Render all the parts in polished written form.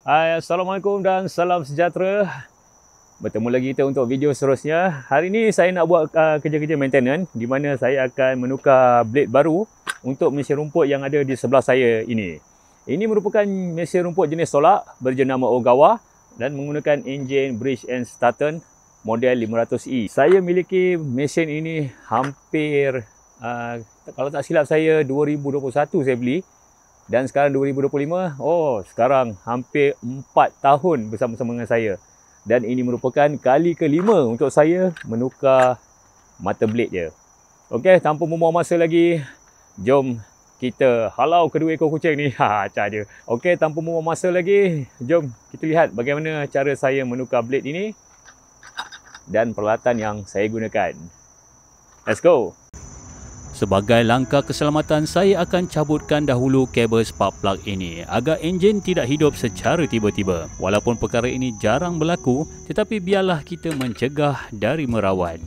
Hai, Assalamualaikum dan salam sejahtera. Bertemu lagi kita untuk video seterusnya. Hari ini saya nak buat kerja-kerja maintenance di mana saya akan menukar blade baru untuk mesin rumput yang ada di sebelah saya ini. Ini merupakan mesin rumput jenis tolak berjenama Ogawa dan menggunakan enjin Bridge & Stratton model 500E. Saya miliki mesin ini hampir kalau tak silap saya 2021 saya beli. Dan sekarang 2025, sekarang hampir 4 tahun bersama-sama dengan saya. Dan ini merupakan kali kelima untuk saya menukar mata blade dia. Okey, tanpa membuang masa lagi, jom kita halau kedua ekor kucing ni. Acah je. Okey, tanpa membuang masa lagi, jom kita lihat bagaimana cara saya menukar blade ini dan peralatan yang saya gunakan. Let's go! Sebagai langkah keselamatan, saya akan cabutkan dahulu kabel spark plug ini agar enjin tidak hidup secara tiba-tiba. Walaupun perkara ini jarang berlaku, tetapi biarlah kita mencegah dari merawat.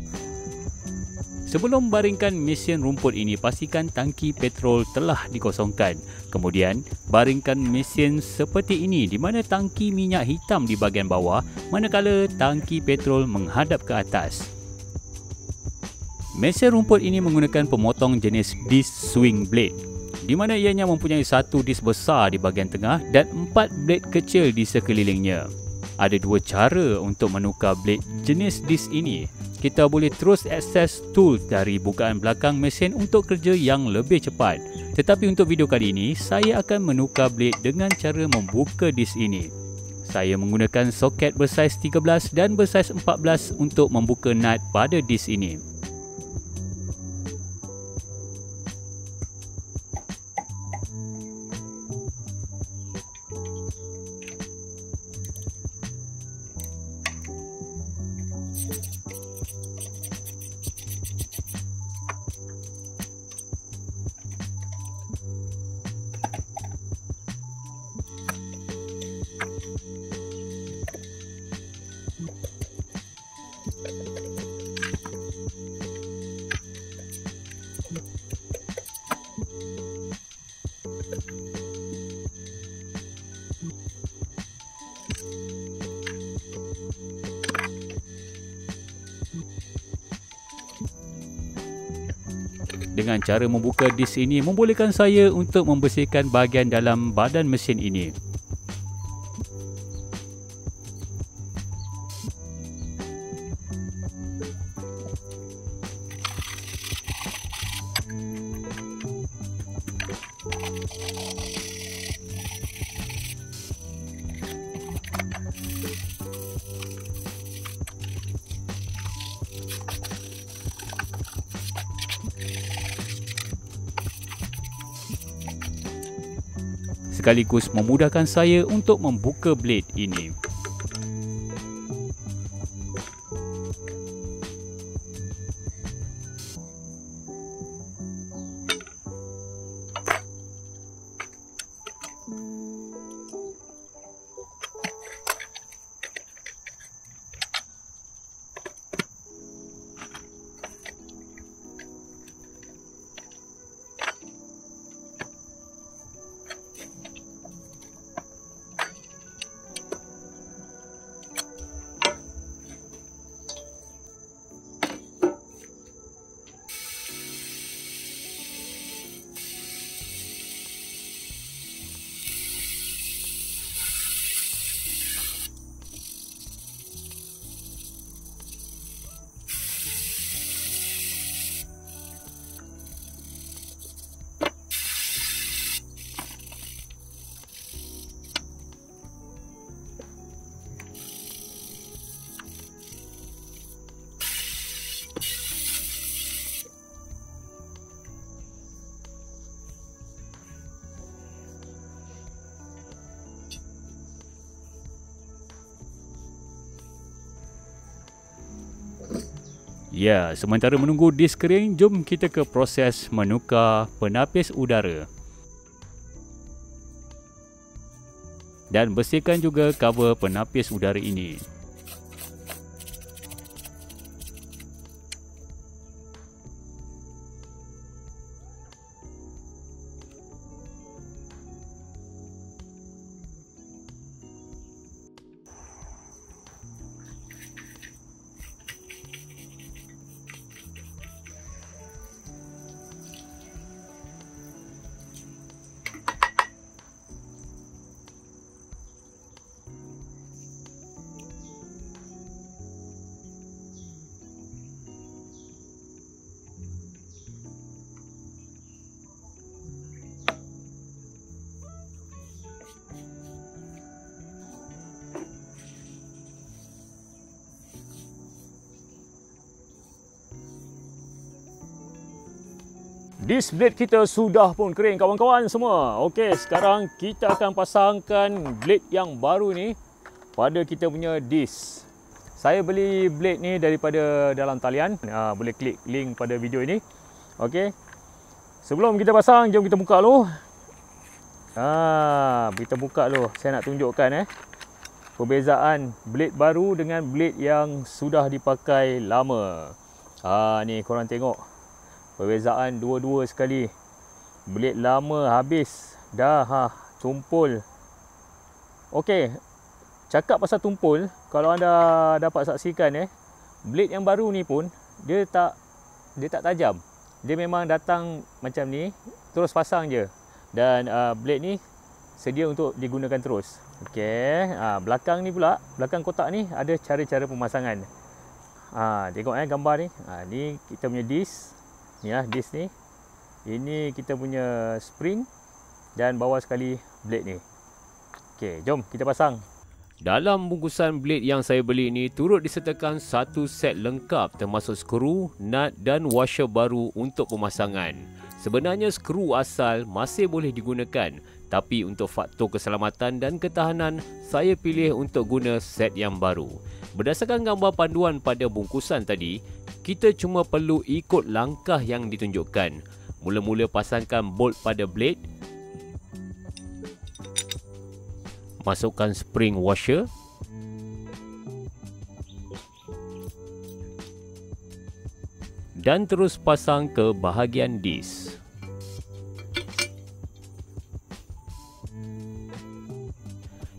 Sebelum baringkan mesin rumput ini, pastikan tangki petrol telah dikosongkan. Kemudian, baringkan mesin seperti ini di mana tangki minyak hitam di bahagian bawah, manakala tangki petrol menghadap ke atas. Mesin rumput ini menggunakan pemotong jenis disc swing blade, di mana ianya mempunyai satu disc besar di bahagian tengah dan 4 blade kecil di sekelilingnya. Ada dua cara untuk menukar blade jenis disc ini. Kita boleh terus akses tool dari bukaan belakang mesin untuk kerja yang lebih cepat. Tetapi untuk video kali ini, saya akan menukar blade dengan cara membuka disc ini. Saya menggunakan soket bersaiz 13 dan bersaiz 14 untuk membuka nut pada disc ini. Dengan cara membuka disc ini membolehkan saya untuk membersihkan bahagian dalam badan mesin ini. Sekaligus memudahkan saya untuk membuka blade ini. Ya, sementara menunggu disk kering, jom kita ke proses menukar penapis udara. Dan bersihkan juga cover penapis udara ini. Disc blade kita sudah pun kering kawan-kawan semua. Okey, sekarang kita akan pasangkan blade yang baru ni pada kita punya disc. Saya beli blade ni daripada dalam talian. Boleh klik link pada video ini. Okey. Sebelum kita pasang, jom kita buka dulu. Kita buka dulu. Saya nak tunjukkan perbezaan blade baru dengan blade yang sudah dipakai lama. Ni korang tengok. Perbezaan dua-dua sekali. Blade lama habis dah tumpul. Okey. Cakap pasal tumpul, kalau anda dapat saksikan blade yang baru ni pun dia tak tajam. Dia memang datang macam ni, terus pasang je. Dan blade ni sedia untuk digunakan terus. Okey, belakang ni pula, belakang kotak ni ada cara-cara pemasangan. Tengok gambar ni. Ni kita punya disc. Ni disc ni. Ini kita punya spring dan bawah sekali blade ni. Okey, jom kita pasang. Dalam bungkusan blade yang saya beli ini turut disertakan satu set lengkap termasuk skru, nut dan washer baru untuk pemasangan. Sebenarnya skru asal masih boleh digunakan, tapi untuk faktor keselamatan dan ketahanan, saya pilih untuk guna set yang baru. Berdasarkan gambar panduan pada bungkusan tadi, kita cuma perlu ikut langkah yang ditunjukkan. Mula-mula pasangkan bolt pada blade, masukkan spring washer, dan terus pasang ke bahagian disc.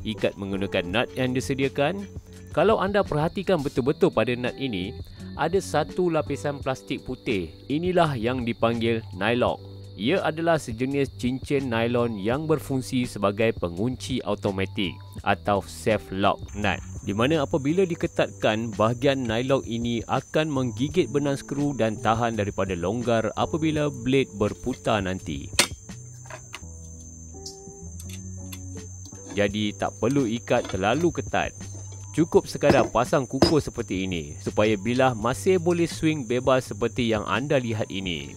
Ikat menggunakan nut yang disediakan. Kalau anda perhatikan betul-betul pada nut ini, ada satu lapisan plastik putih. Inilah yang dipanggil nylock. Ia adalah sejenis cincin nylon yang berfungsi sebagai pengunci automatik atau self lock nut, di mana apabila diketatkan, bahagian nylock ini akan menggigit benang skru dan tahan daripada longgar apabila blade berputar nanti. Jadi tak perlu ikat terlalu ketat. Cukup sekadar pasang kukus seperti ini supaya bilah masih boleh swing bebas seperti yang anda lihat ini.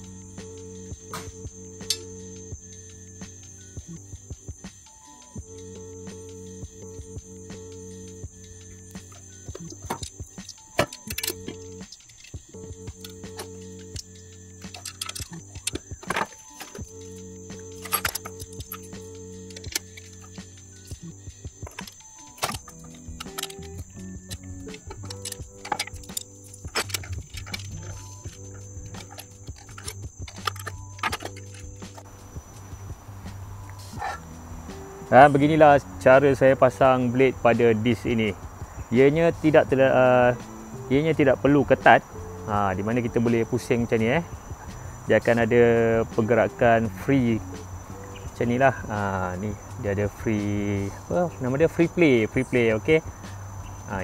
Beginilah cara saya pasang blade pada disc ini. Ianya tidak perlu ketat. Di mana kita boleh pusing macam ni Dia akan ada pergerakan free macam ni lah. Ni dia ada free, apa nama dia, free play, okey.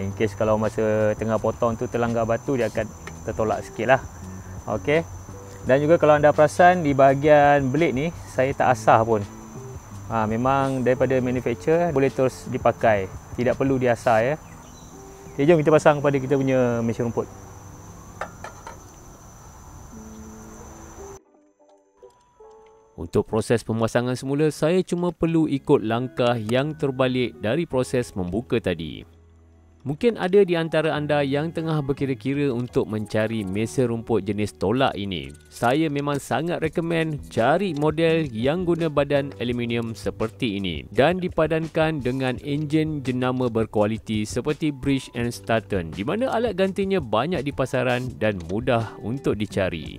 In case kalau masa tengah potong tu terlanggar batu, dia akan tertolak sikit lah. Okey. Dan juga kalau anda perasan di bahagian blade ni, saya tak asah pun. Memang daripada manufacturer boleh terus dipakai, tidak perlu diasah Okay, jom kita pasang pada kita punya mesin rumput. Untuk proses pemasangan semula, saya cuma perlu ikut langkah yang terbalik dari proses membuka tadi. Mungkin ada di antara anda yang tengah berkira-kira untuk mencari mesin rumput jenis tolak ini. Saya memang sangat rekomen cari model yang guna badan aluminium seperti ini dan dipadankan dengan enjin jenama berkualiti seperti Briggs & Stratton, di mana alat gantinya banyak di pasaran dan mudah untuk dicari.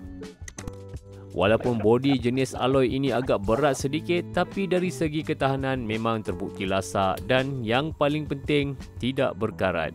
Walaupun bodi jenis alloy ini agak berat sedikit, tapi dari segi ketahanan memang terbukti lasak dan yang paling penting tidak berkarat.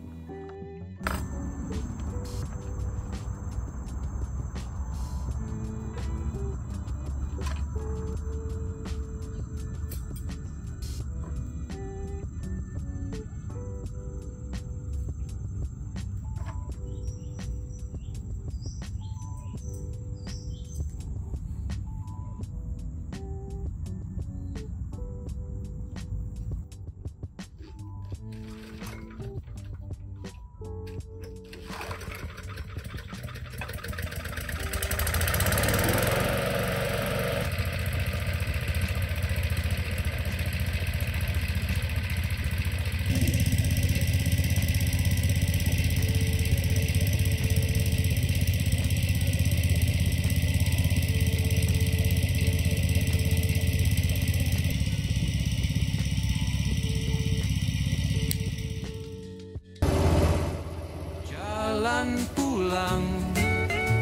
pulang,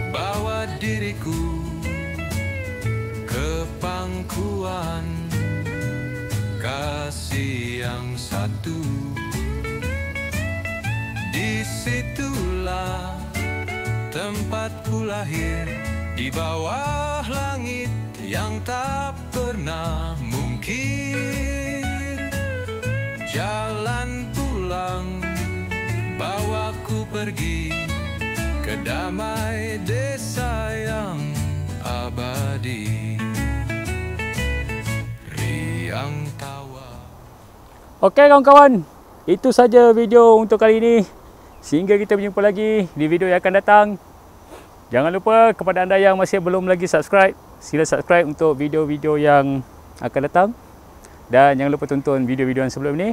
bawa diriku ke pangkuan kasih yang satu. Disitulah tempatku lahir, di bawah langit yang tak pernah mungkin. Jalan pulang, bawaku pergi ke damai desa yang abadi. Riang tawa. Okey kawan-kawan, itu saja video untuk kali ini. Sehingga kita berjumpa lagi di video yang akan datang. Jangan lupa kepada anda yang masih belum lagi subscribe, sila subscribe untuk video-video yang akan datang. Dan jangan lupa tonton video-video yang sebelum ini.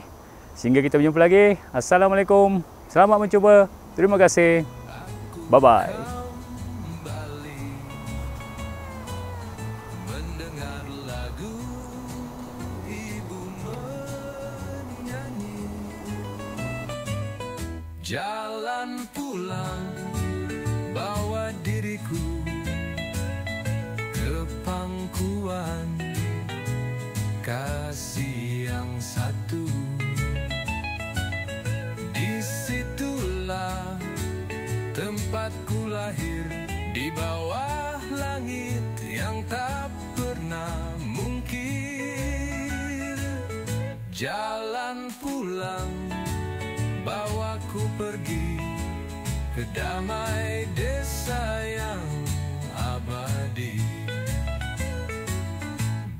Sehingga kita berjumpa lagi. Assalamualaikum. Selamat mencuba. Terima kasih. Bye-bye. Mendengar lagu ibu menyanyi. Jalan pulang, bawa diriku ke pangkuan kasih yang satu. Disitulah tempatku lahir, di bawah langit yang tak pernah mungkin. Jalan pulang, bawaku pergi ke damai